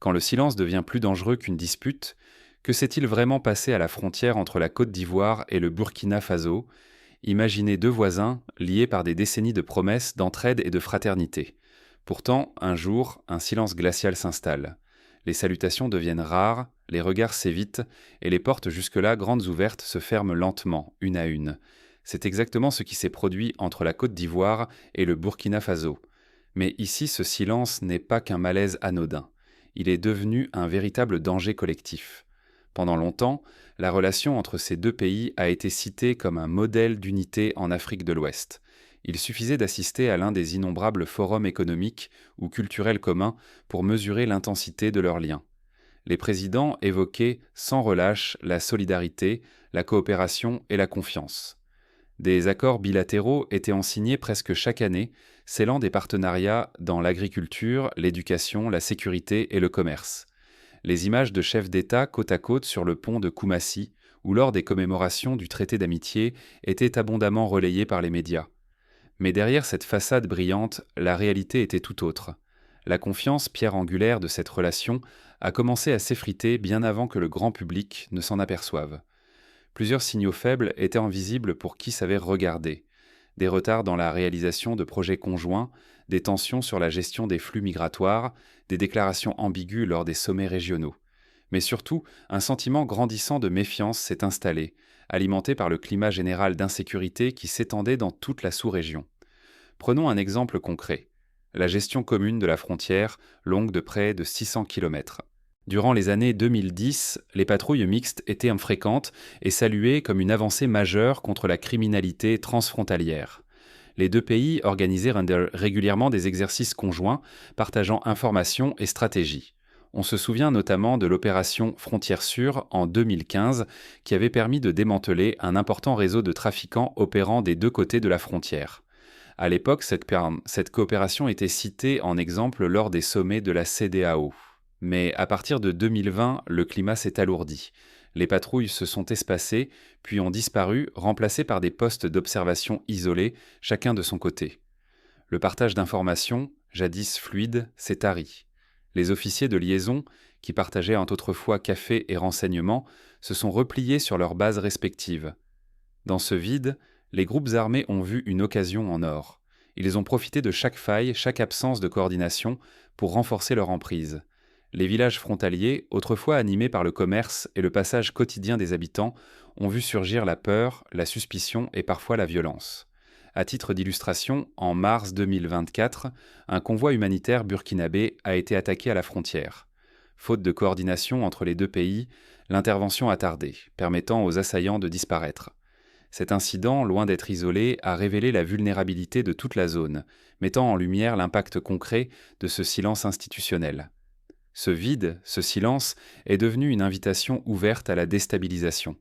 Quand le silence devient plus dangereux qu'une dispute, que s'est-il vraiment passé à la frontière entre la Côte d'Ivoire et le Burkina Faso? Imaginez deux voisins liés par des décennies de promesses d'entraide et de fraternité. Pourtant, un jour, un silence glacial s'installe. Les salutations deviennent rares, les regards s'évitent, et les portes jusque-là grandes ouvertes se ferment lentement, une à une. C'est exactement ce qui s'est produit entre la Côte d'Ivoire et le Burkina Faso. Mais ici, ce silence n'est pas qu'un malaise anodin. Il est devenu un véritable danger collectif. Pendant longtemps, la relation entre ces deux pays a été citée comme un modèle d'unité en Afrique de l'Ouest. Il suffisait d'assister à l'un des innombrables forums économiques ou culturels communs pour mesurer l'intensité de leurs liens. Les présidents évoquaient sans relâche la solidarité, la coopération et la confiance. Des accords bilatéraux étaient signés presque chaque année, scellant des partenariats dans l'agriculture, l'éducation, la sécurité et le commerce. Les images de chefs d'État côte à côte sur le pont de Koumassi ou lors des commémorations du traité d'amitié étaient abondamment relayées par les médias. Mais derrière cette façade brillante, la réalité était tout autre. La confiance, pierre angulaire de cette relation, a commencé à s'effriter bien avant que le grand public ne s'en aperçoive. Plusieurs signaux faibles étaient visibles pour qui savait regarder. Des retards dans la réalisation de projets conjoints, des tensions sur la gestion des flux migratoires, des déclarations ambiguës lors des sommets régionaux. Mais surtout, un sentiment grandissant de méfiance s'est installé, alimenté par le climat général d'insécurité qui s'étendait dans toute la sous-région. Prenons un exemple concret. La gestion commune de la frontière, longue de près de 600 km. Durant les années 2010, les patrouilles mixtes étaient fréquentes et saluées comme une avancée majeure contre la criminalité transfrontalière. Les deux pays organisaient régulièrement des exercices conjoints, partageant informations et stratégies. On se souvient notamment de l'opération Frontières Sûres en 2015, qui avait permis de démanteler un important réseau de trafiquants opérant des deux côtés de la frontière. À l'époque, cette coopération était citée en exemple lors des sommets de la CEDEAO. Mais à partir de 2020, le climat s'est alourdi. Les patrouilles se sont espacées, puis ont disparu, remplacées par des postes d'observation isolés, chacun de son côté. Le partage d'informations, jadis fluide, s'est tari. Les officiers de liaison, qui partageaient autrefois café et renseignements, se sont repliés sur leurs bases respectives. Dans ce vide, les groupes armés ont vu une occasion en or. Ils ont profité de chaque faille, chaque absence de coordination pour renforcer leur emprise. Les villages frontaliers, autrefois animés par le commerce et le passage quotidien des habitants, ont vu surgir la peur, la suspicion et parfois la violence. À titre d'illustration, en mars 2024, un convoi humanitaire burkinabé a été attaqué à la frontière. Faute de coordination entre les deux pays, l'intervention a tardé, permettant aux assaillants de disparaître. Cet incident, loin d'être isolé, a révélé la vulnérabilité de toute la zone, mettant en lumière l'impact concret de ce silence institutionnel. Ce vide, ce silence, est devenu une invitation ouverte à la déstabilisation.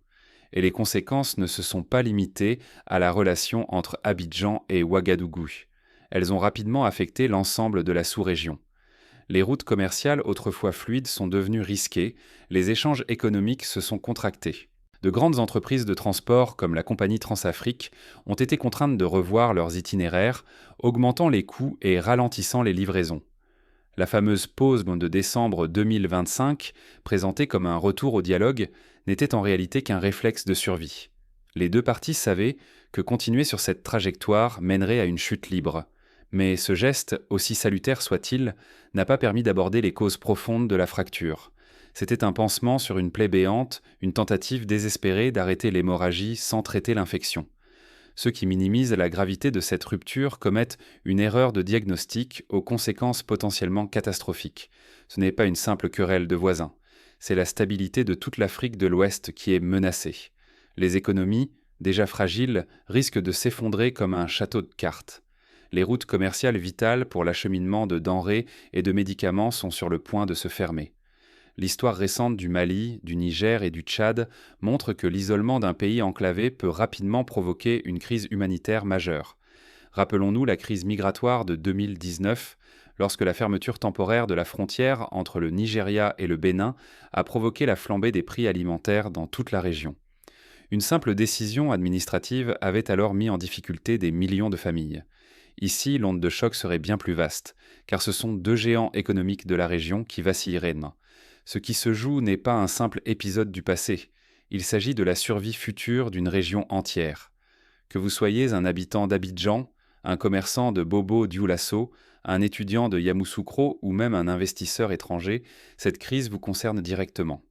Et les conséquences ne se sont pas limitées à la relation entre Abidjan et Ouagadougou. Elles ont rapidement affecté l'ensemble de la sous-région. Les routes commerciales autrefois fluides sont devenues risquées, les échanges économiques se sont contractés. De grandes entreprises de transport comme la compagnie Transafrique ont été contraintes de revoir leurs itinéraires, augmentant les coûts et ralentissant les livraisons. La fameuse pause de décembre 2025, présentée comme un retour au dialogue, n'était en réalité qu'un réflexe de survie. Les deux parties savaient que continuer sur cette trajectoire mènerait à une chute libre. Mais ce geste, aussi salutaire soit-il, n'a pas permis d'aborder les causes profondes de la fracture. C'était un pansement sur une plaie béante, une tentative désespérée d'arrêter l'hémorragie sans traiter l'infection. Ceux qui minimisent la gravité de cette rupture commettent une erreur de diagnostic aux conséquences potentiellement catastrophiques. Ce n'est pas une simple querelle de voisins. C'est la stabilité de toute l'Afrique de l'Ouest qui est menacée. Les économies, déjà fragiles, risquent de s'effondrer comme un château de cartes. Les routes commerciales vitales pour l'acheminement de denrées et de médicaments sont sur le point de se fermer. L'histoire récente du Mali, du Niger et du Tchad montre que l'isolement d'un pays enclavé peut rapidement provoquer une crise humanitaire majeure. Rappelons-nous la crise migratoire de 2019, lorsque la fermeture temporaire de la frontière entre le Nigeria et le Bénin a provoqué la flambée des prix alimentaires dans toute la région. Une simple décision administrative avait alors mis en difficulté des millions de familles. Ici, l'onde de choc serait bien plus vaste, car ce sont deux géants économiques de la région qui vacilleraient de main. Ce qui se joue n'est pas un simple épisode du passé, il s'agit de la survie future d'une région entière. Que vous soyez un habitant d'Abidjan, un commerçant de Bobo-Dioulasso, un étudiant de Yamoussoukro ou même un investisseur étranger, cette crise vous concerne directement.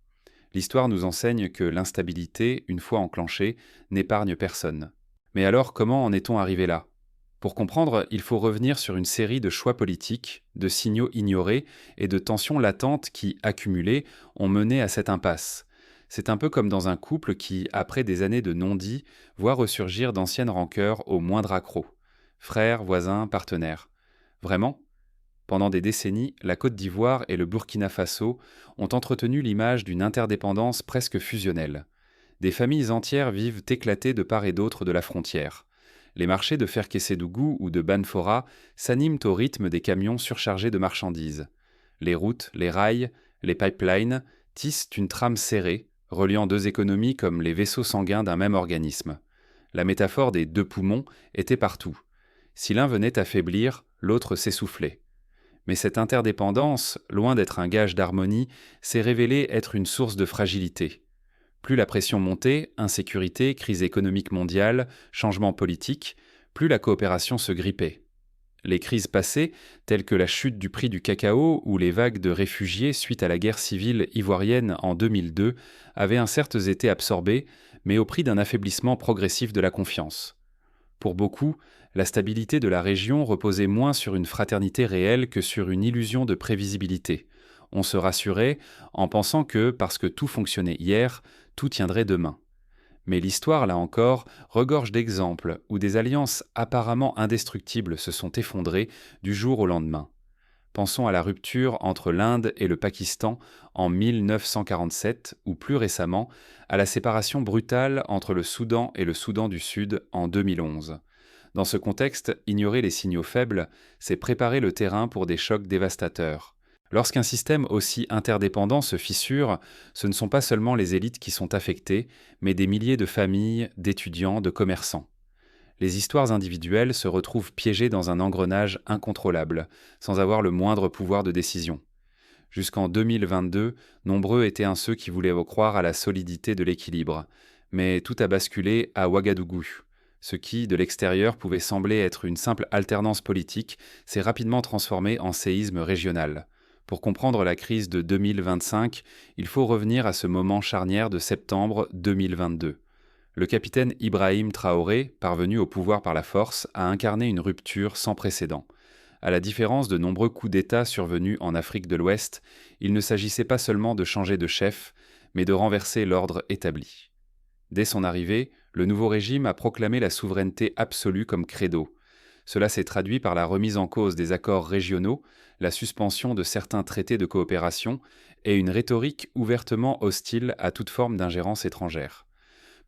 L'histoire nous enseigne que l'instabilité, une fois enclenchée, n'épargne personne. Mais alors, comment en est-on arrivé là ? Pour comprendre, il faut revenir sur une série de choix politiques, de signaux ignorés et de tensions latentes qui, accumulées, ont mené à cette impasse. C'est un peu comme dans un couple qui, après des années de non-dits, voit ressurgir d'anciennes rancœurs au moindre accroc. Frères, voisins, partenaires. Vraiment ? Pendant des décennies, la Côte d'Ivoire et le Burkina Faso ont entretenu l'image d'une interdépendance presque fusionnelle. Des familles entières vivent éclatées de part et d'autre de la frontière. Les marchés de Ferkessédougou ou de Banfora s'animent au rythme des camions surchargés de marchandises. Les routes, les rails, les pipelines tissent une trame serrée, reliant deux économies comme les vaisseaux sanguins d'un même organisme. La métaphore des deux poumons était partout. Si l'un venait à faiblir, l'autre s'essoufflait. Mais cette interdépendance, loin d'être un gage d'harmonie, s'est révélée être une source de fragilité. Plus la pression montait, insécurité, crise économique mondiale, changement politique, plus la coopération se grippait. Les crises passées, telles que la chute du prix du cacao ou les vagues de réfugiés suite à la guerre civile ivoirienne en 2002, avaient certes été absorbées, mais au prix d'un affaiblissement progressif de la confiance. Pour beaucoup, la stabilité de la région reposait moins sur une fraternité réelle que sur une illusion de prévisibilité. On se rassurait en pensant que, parce que tout fonctionnait hier, tout tiendrait demain. Mais l'histoire, là encore, regorge d'exemples où des alliances apparemment indestructibles se sont effondrées du jour au lendemain. Pensons à la rupture entre l'Inde et le Pakistan en 1947 ou plus récemment à la séparation brutale entre le Soudan et le Soudan du Sud en 2011. Dans ce contexte, ignorer les signaux faibles, c'est préparer le terrain pour des chocs dévastateurs. Lorsqu'un système aussi interdépendant se fissure, ce ne sont pas seulement les élites qui sont affectées, mais des milliers de familles, d'étudiants, de commerçants. Les histoires individuelles se retrouvent piégées dans un engrenage incontrôlable, sans avoir le moindre pouvoir de décision. Jusqu'en 2022, nombreux étaient ceux qui voulaient croire à la solidité de l'équilibre. Mais tout a basculé à Ouagadougou. Ce qui, de l'extérieur, pouvait sembler être une simple alternance politique, s'est rapidement transformé en séisme régional. Pour comprendre la crise de 2025, il faut revenir à ce moment charnière de septembre 2022. Le capitaine Ibrahim Traoré, parvenu au pouvoir par la force, a incarné une rupture sans précédent. À la différence de nombreux coups d'État survenus en Afrique de l'Ouest, il ne s'agissait pas seulement de changer de chef, mais de renverser l'ordre établi. Dès son arrivée, le nouveau régime a proclamé la souveraineté absolue comme credo. Cela s'est traduit par la remise en cause des accords régionaux, la suspension de certains traités de coopération et une rhétorique ouvertement hostile à toute forme d'ingérence étrangère.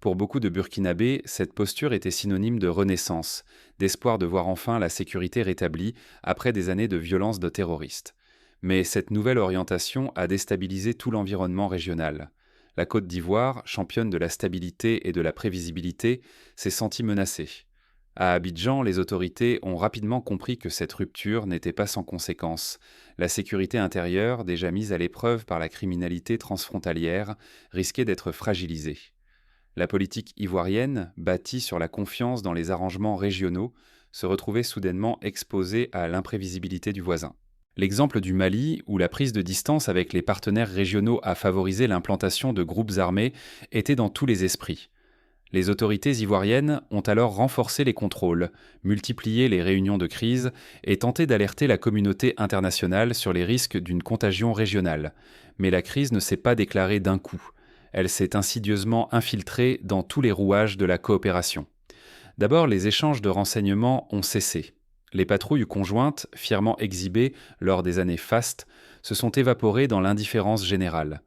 Pour beaucoup de Burkinabés, cette posture était synonyme de renaissance, d'espoir de voir enfin la sécurité rétablie après des années de violence de terroristes. Mais cette nouvelle orientation a déstabilisé tout l'environnement régional. La Côte d'Ivoire, championne de la stabilité et de la prévisibilité, s'est sentie menacée. À Abidjan, les autorités ont rapidement compris que cette rupture n'était pas sans conséquences. La sécurité intérieure, déjà mise à l'épreuve par la criminalité transfrontalière, risquait d'être fragilisée. La politique ivoirienne, bâtie sur la confiance dans les arrangements régionaux, se retrouvait soudainement exposée à l'imprévisibilité du voisin. L'exemple du Mali, où la prise de distance avec les partenaires régionaux a favorisé l'implantation de groupes armés, était dans tous les esprits. Les autorités ivoiriennes ont alors renforcé les contrôles, multiplié les réunions de crise et tenté d'alerter la communauté internationale sur les risques d'une contagion régionale. Mais la crise ne s'est pas déclarée d'un coup. Elle s'est insidieusement infiltrée dans tous les rouages de la coopération. D'abord, les échanges de renseignements ont cessé. Les patrouilles conjointes, fièrement exhibées lors des années fastes, se sont évaporées dans l'indifférence générale.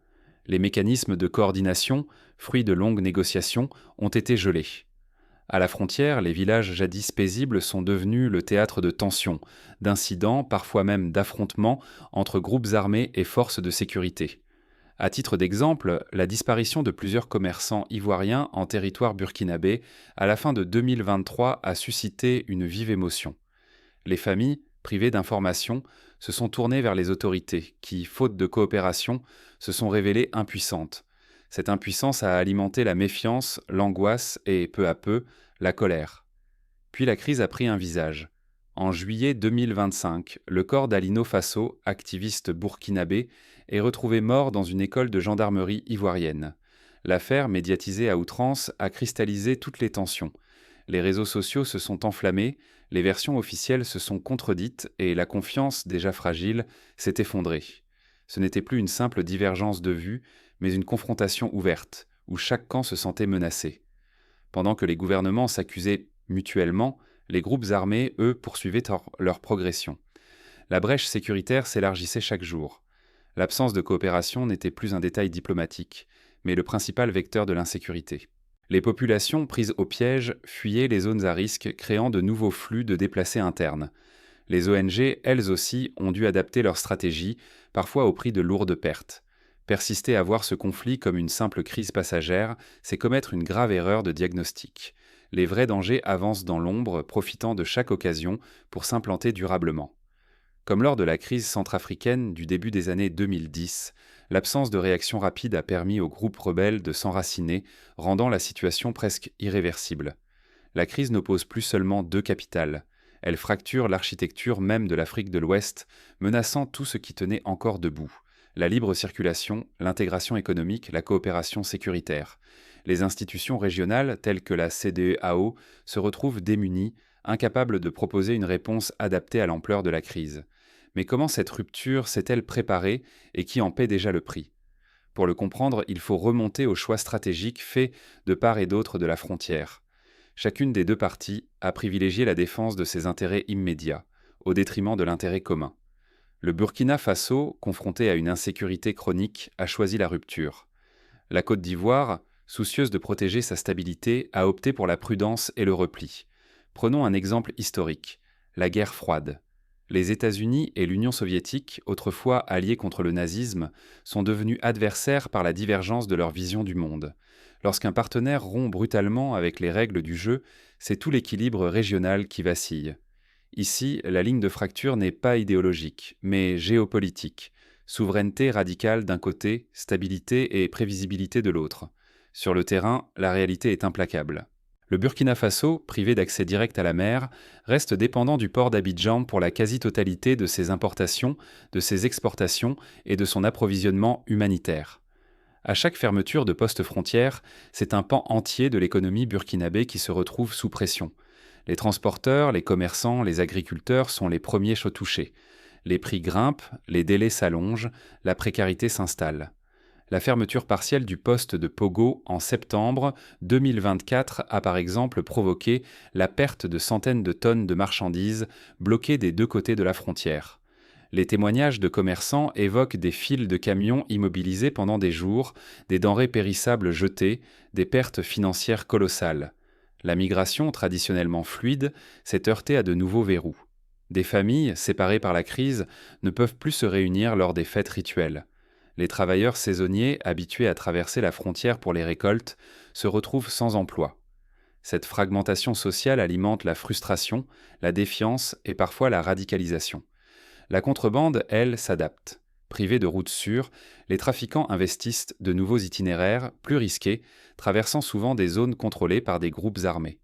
Les mécanismes de coordination, fruits de longues négociations, ont été gelés. À la frontière, les villages jadis paisibles sont devenus le théâtre de tensions, d'incidents, parfois même d'affrontements entre groupes armés et forces de sécurité. À titre d'exemple, la disparition de plusieurs commerçants ivoiriens en territoire burkinabé à la fin de 2023 a suscité une vive émotion. Les familles, privées d'informations, se sont tournées vers les autorités qui, faute de coopération, se sont révélées impuissantes. Cette impuissance a alimenté la méfiance, l'angoisse et, peu à peu, la colère. Puis la crise a pris un visage. En juillet 2025, le corps d'Alino Fasso, activiste burkinabé, est retrouvé mort dans une école de gendarmerie ivoirienne. L'affaire, médiatisée à outrance, a cristallisé toutes les tensions. Les réseaux sociaux se sont enflammés, les versions officielles se sont contredites et la confiance, déjà fragile, s'est effondrée. Ce n'était plus une simple divergence de vues, mais une confrontation ouverte, où chaque camp se sentait menacé. Pendant que les gouvernements s'accusaient mutuellement, les groupes armés, eux, poursuivaient leur progression. La brèche sécuritaire s'élargissait chaque jour. L'absence de coopération n'était plus un détail diplomatique, mais le principal vecteur de l'insécurité. Les populations, prises au piège, fuyaient les zones à risque, créant de nouveaux flux de déplacés internes. Les ONG, elles aussi, ont dû adapter leur stratégie, parfois au prix de lourdes pertes. Persister à voir ce conflit comme une simple crise passagère, c'est commettre une grave erreur de diagnostic. Les vrais dangers avancent dans l'ombre, profitant de chaque occasion pour s'implanter durablement. Comme lors de la crise centrafricaine du début des années 2010, l'absence de réaction rapide a permis aux groupes rebelles de s'enraciner, rendant la situation presque irréversible. La crise n'oppose plus seulement deux capitales. Elle fracture l'architecture même de l'Afrique de l'Ouest, menaçant tout ce qui tenait encore debout. La libre circulation, l'intégration économique, la coopération sécuritaire. Les institutions régionales, telles que la CEDEAO, se retrouvent démunies, incapables de proposer une réponse adaptée à l'ampleur de la crise. Mais comment cette rupture s'est-elle préparée et qui en paie déjà le prix ? Pour le comprendre, il faut remonter aux choix stratégiques faits de part et d'autre de la frontière. Chacune des deux parties a privilégié la défense de ses intérêts immédiats, au détriment de l'intérêt commun. Le Burkina Faso, confronté à une insécurité chronique, a choisi la rupture. La Côte d'Ivoire, soucieuse de protéger sa stabilité, a opté pour la prudence et le repli. Prenons un exemple historique, la guerre froide. Les États-Unis et l'Union soviétique, autrefois alliés contre le nazisme, sont devenus adversaires par la divergence de leur vision du monde. Lorsqu'un partenaire rompt brutalement avec les règles du jeu, c'est tout l'équilibre régional qui vacille. Ici, la ligne de fracture n'est pas idéologique, mais géopolitique. Souveraineté radicale d'un côté, stabilité et prévisibilité de l'autre. Sur le terrain, la réalité est implacable. Le Burkina Faso, privé d'accès direct à la mer, reste dépendant du port d'Abidjan pour la quasi-totalité de ses importations, de ses exportations et de son approvisionnement humanitaire. À chaque fermeture de poste frontière, c'est un pan entier de l'économie burkinabé qui se retrouve sous pression. Les transporteurs, les commerçants, les agriculteurs sont les premiers touchés. Les prix grimpent, les délais s'allongent, la précarité s'installe. La fermeture partielle du poste de Pogo en septembre 2024 a par exemple provoqué la perte de centaines de tonnes de marchandises bloquées des deux côtés de la frontière. Les témoignages de commerçants évoquent des files de camions immobilisés pendant des jours, des denrées périssables jetées, des pertes financières colossales. La migration, traditionnellement fluide, s'est heurtée à de nouveaux verrous. Des familles, séparées par la crise, ne peuvent plus se réunir lors des fêtes rituelles. Les travailleurs saisonniers, habitués à traverser la frontière pour les récoltes, se retrouvent sans emploi. Cette fragmentation sociale alimente la frustration, la défiance et parfois la radicalisation. La contrebande, elle, s'adapte. Privés de routes sûres, les trafiquants investissent de nouveaux itinéraires, plus risqués, traversant souvent des zones contrôlées par des groupes armés.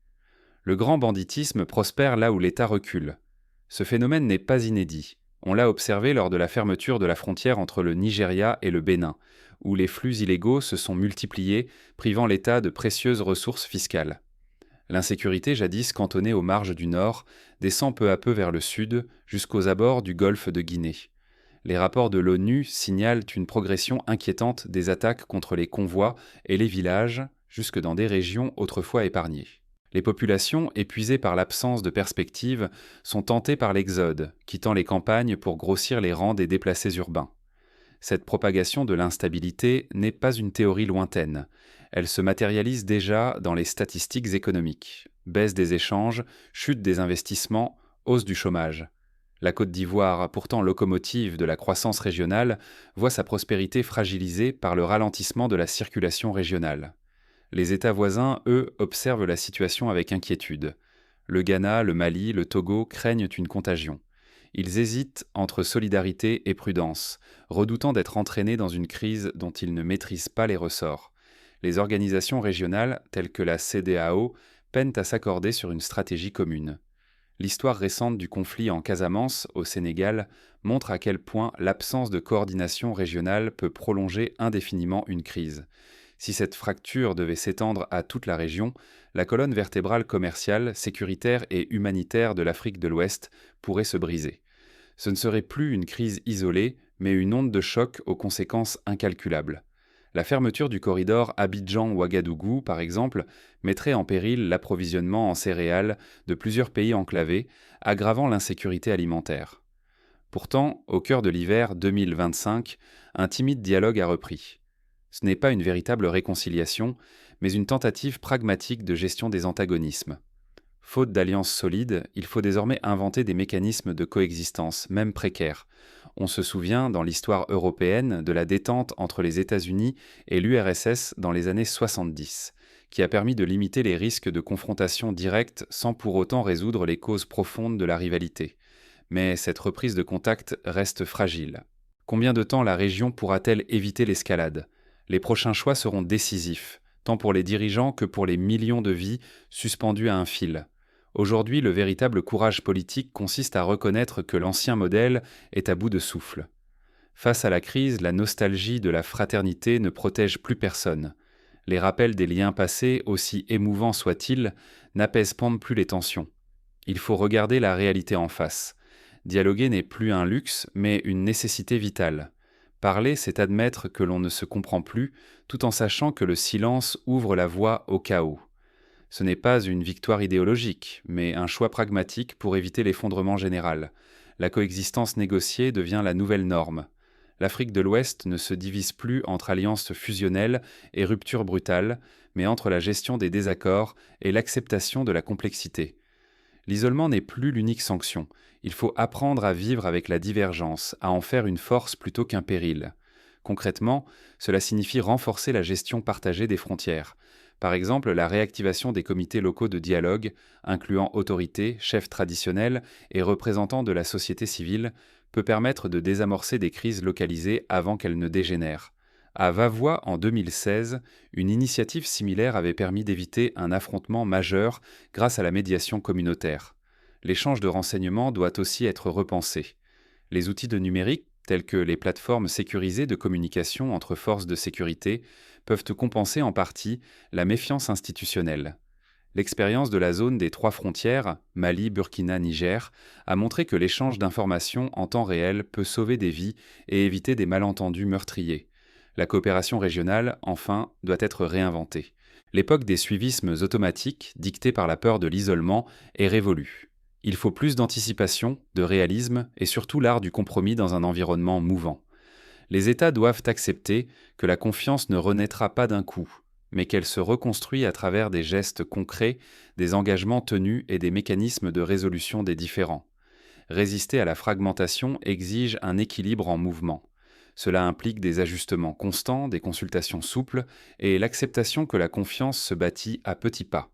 Le grand banditisme prospère là où l'État recule. Ce phénomène n'est pas inédit. On l'a observé lors de la fermeture de la frontière entre le Nigeria et le Bénin, où les flux illégaux se sont multipliés, privant l'État de précieuses ressources fiscales. L'insécurité, jadis cantonnée aux marges du nord, descend peu à peu vers le sud, jusqu'aux abords du golfe de Guinée. Les rapports de l'ONU signalent une progression inquiétante des attaques contre les convois et les villages, jusque dans des régions autrefois épargnées. Les populations, épuisées par l'absence de perspective, sont tentées par l'exode, quittant les campagnes pour grossir les rangs des déplacés urbains. Cette propagation de l'instabilité n'est pas une théorie lointaine. Elle se matérialise déjà dans les statistiques économiques. Baisse des échanges, chute des investissements, hausse du chômage. La Côte d'Ivoire, pourtant locomotive de la croissance régionale, voit sa prospérité fragilisée par le ralentissement de la circulation régionale. Les États voisins, eux, observent la situation avec inquiétude. Le Ghana, le Mali, le Togo craignent une contagion. Ils hésitent entre solidarité et prudence, redoutant d'être entraînés dans une crise dont ils ne maîtrisent pas les ressorts. Les organisations régionales, telles que la CEDEAO, peinent à s'accorder sur une stratégie commune. L'histoire récente du conflit en Casamance, au Sénégal, montre à quel point l'absence de coordination régionale peut prolonger indéfiniment une crise. Si cette fracture devait s'étendre à toute la région, la colonne vertébrale commerciale, sécuritaire et humanitaire de l'Afrique de l'Ouest pourrait se briser. Ce ne serait plus une crise isolée, mais une onde de choc aux conséquences incalculables. La fermeture du corridor Abidjan-Ouagadougou, par exemple, mettrait en péril l'approvisionnement en céréales de plusieurs pays enclavés, aggravant l'insécurité alimentaire. Pourtant, au cœur de l'hiver 2025, un timide dialogue a repris. Ce n'est pas une véritable réconciliation, mais une tentative pragmatique de gestion des antagonismes. Faute d'alliances solides, il faut désormais inventer des mécanismes de coexistence, même précaires. On se souvient, dans l'histoire européenne, de la détente entre les États-Unis et l'URSS dans les années 70, qui a permis de limiter les risques de confrontation directe sans pour autant résoudre les causes profondes de la rivalité. Mais cette reprise de contact reste fragile. Combien de temps la région pourra-t-elle éviter l'escalade ? Les prochains choix seront décisifs, tant pour les dirigeants que pour les millions de vies suspendues à un fil. Aujourd'hui, le véritable courage politique consiste à reconnaître que l'ancien modèle est à bout de souffle. Face à la crise, la nostalgie de la fraternité ne protège plus personne. Les rappels des liens passés, aussi émouvants soient-ils, n'apaisent plus les tensions. Il faut regarder la réalité en face. Dialoguer n'est plus un luxe, mais une nécessité vitale. Parler, c'est admettre que l'on ne se comprend plus, tout en sachant que le silence ouvre la voie au chaos. Ce n'est pas une victoire idéologique, mais un choix pragmatique pour éviter l'effondrement général. La coexistence négociée devient la nouvelle norme. L'Afrique de l'Ouest ne se divise plus entre alliances fusionnelles et ruptures brutales, mais entre la gestion des désaccords et l'acceptation de la complexité. L'isolement n'est plus l'unique sanction. Il faut apprendre à vivre avec la divergence, à en faire une force plutôt qu'un péril. Concrètement, cela signifie renforcer la gestion partagée des frontières. Par exemple, la réactivation des comités locaux de dialogue, incluant autorités, chefs traditionnels et représentants de la société civile, peut permettre de désamorcer des crises localisées avant qu'elles ne dégénèrent. À Vavois, en 2016, une initiative similaire avait permis d'éviter un affrontement majeur grâce à la médiation communautaire. L'échange de renseignements doit aussi être repensé. Les outils de numérique, tels que les plateformes sécurisées de communication entre forces de sécurité, peuvent compenser en partie la méfiance institutionnelle. L'expérience de la zone des 3 frontières, Mali, Burkina, Niger, a montré que l'échange d'informations en temps réel peut sauver des vies et éviter des malentendus meurtriers. La coopération régionale, enfin, doit être réinventée. L'époque des suivismes automatiques, dictés par la peur de l'isolement, est révolue. Il faut plus d'anticipation, de réalisme et surtout l'art du compromis dans un environnement mouvant. Les États doivent accepter que la confiance ne renaîtra pas d'un coup, mais qu'elle se reconstruit à travers des gestes concrets, des engagements tenus et des mécanismes de résolution des différends. Résister à la fragmentation exige un équilibre en mouvement. Cela implique des ajustements constants, des consultations souples et l'acceptation que la confiance se bâtit à petits pas.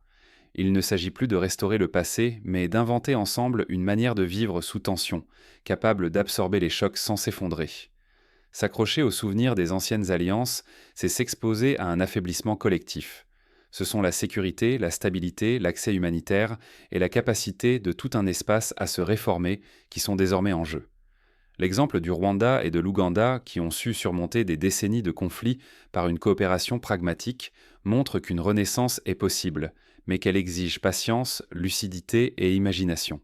Il ne s'agit plus de restaurer le passé, mais d'inventer ensemble une manière de vivre sous tension, capable d'absorber les chocs sans s'effondrer. S'accrocher aux souvenirs des anciennes alliances, c'est s'exposer à un affaiblissement collectif. Ce sont la sécurité, la stabilité, l'accès humanitaire et la capacité de tout un espace à se réformer qui sont désormais en jeu. L'exemple du Rwanda et de l'Ouganda, qui ont su surmonter des décennies de conflits par une coopération pragmatique, montre qu'une renaissance est possible, mais qu'elle exige patience, lucidité et imagination.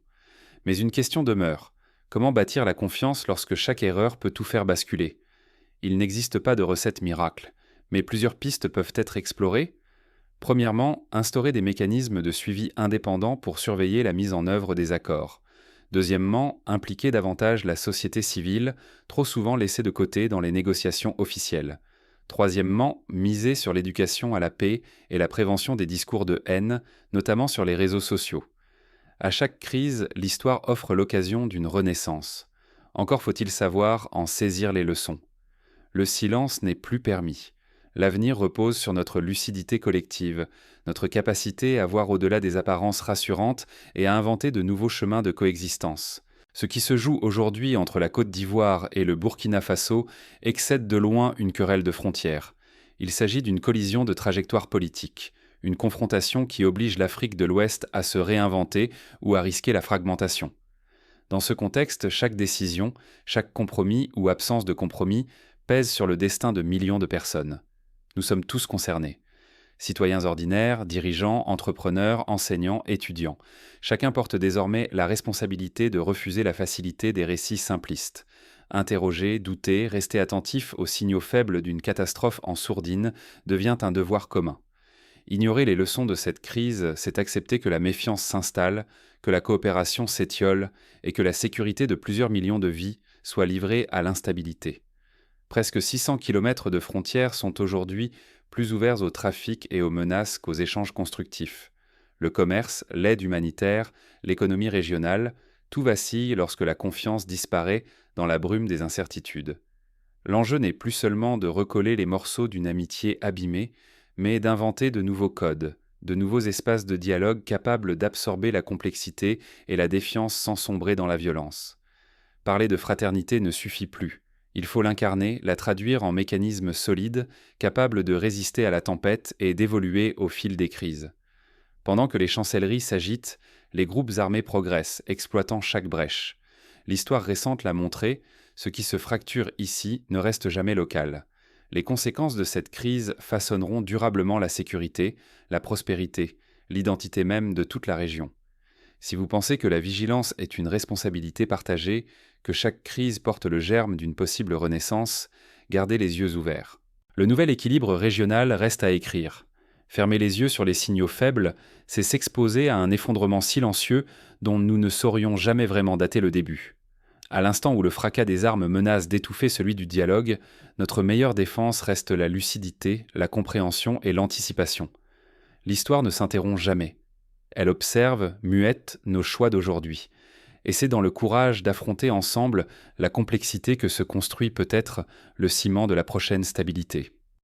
Mais une question demeure. Comment bâtir la confiance lorsque chaque erreur peut tout faire basculer ? Il n'existe pas de recette miracle, mais plusieurs pistes peuvent être explorées. Premièrement, instaurer des mécanismes de suivi indépendants pour surveiller la mise en œuvre des accords. Deuxièmement, impliquer davantage la société civile, trop souvent laissée de côté dans les négociations officielles. Troisièmement, miser sur l'éducation à la paix et la prévention des discours de haine, notamment sur les réseaux sociaux. À chaque crise, l'histoire offre l'occasion d'une renaissance. Encore faut-il savoir en saisir les leçons. Le silence n'est plus permis. L'avenir repose sur notre lucidité collective, notre capacité à voir au-delà des apparences rassurantes et à inventer de nouveaux chemins de coexistence. Ce qui se joue aujourd'hui entre la Côte d'Ivoire et le Burkina Faso excède de loin une querelle de frontières. Il s'agit d'une collision de trajectoires politiques, une confrontation qui oblige l'Afrique de l'Ouest à se réinventer ou à risquer la fragmentation. Dans ce contexte, chaque décision, chaque compromis ou absence de compromis pèse sur le destin de millions de personnes. Nous sommes tous concernés. Citoyens ordinaires, dirigeants, entrepreneurs, enseignants, étudiants. Chacun porte désormais la responsabilité de refuser la facilité des récits simplistes. Interroger, douter, rester attentif aux signaux faibles d'une catastrophe en sourdine devient un devoir commun. Ignorer les leçons de cette crise, c'est accepter que la méfiance s'installe, que la coopération s'étiole et que la sécurité de plusieurs millions de vies soit livrée à l'instabilité. Presque 600 kilomètres de frontières sont aujourd'hui plus ouverts au trafic et aux menaces qu'aux échanges constructifs. Le commerce, l'aide humanitaire, l'économie régionale, tout vacille lorsque la confiance disparaît dans la brume des incertitudes. L'enjeu n'est plus seulement de recoller les morceaux d'une amitié abîmée, mais d'inventer de nouveaux codes, de nouveaux espaces de dialogue capables d'absorber la complexité et la défiance sans sombrer dans la violence. Parler de fraternité ne suffit plus. Il faut l'incarner, la traduire en mécanismes solides, capables de résister à la tempête et d'évoluer au fil des crises. Pendant que les chancelleries s'agitent, les groupes armés progressent, exploitant chaque brèche. L'histoire récente l'a montré, ce qui se fracture ici ne reste jamais local. Les conséquences de cette crise façonneront durablement la sécurité, la prospérité, l'identité même de toute la région. Si vous pensez que la vigilance est une responsabilité partagée, que chaque crise porte le germe d'une possible renaissance, gardez les yeux ouverts. Le nouvel équilibre régional reste à écrire. Fermer les yeux sur les signaux faibles, c'est s'exposer à un effondrement silencieux dont nous ne saurions jamais vraiment dater le début. À l'instant où le fracas des armes menace d'étouffer celui du dialogue, notre meilleure défense reste la lucidité, la compréhension et l'anticipation. L'histoire ne s'interrompt jamais. Elle observe, muette, nos choix d'aujourd'hui. Et c'est dans le courage d'affronter ensemble la complexité que se construit peut-être le ciment de la prochaine stabilité.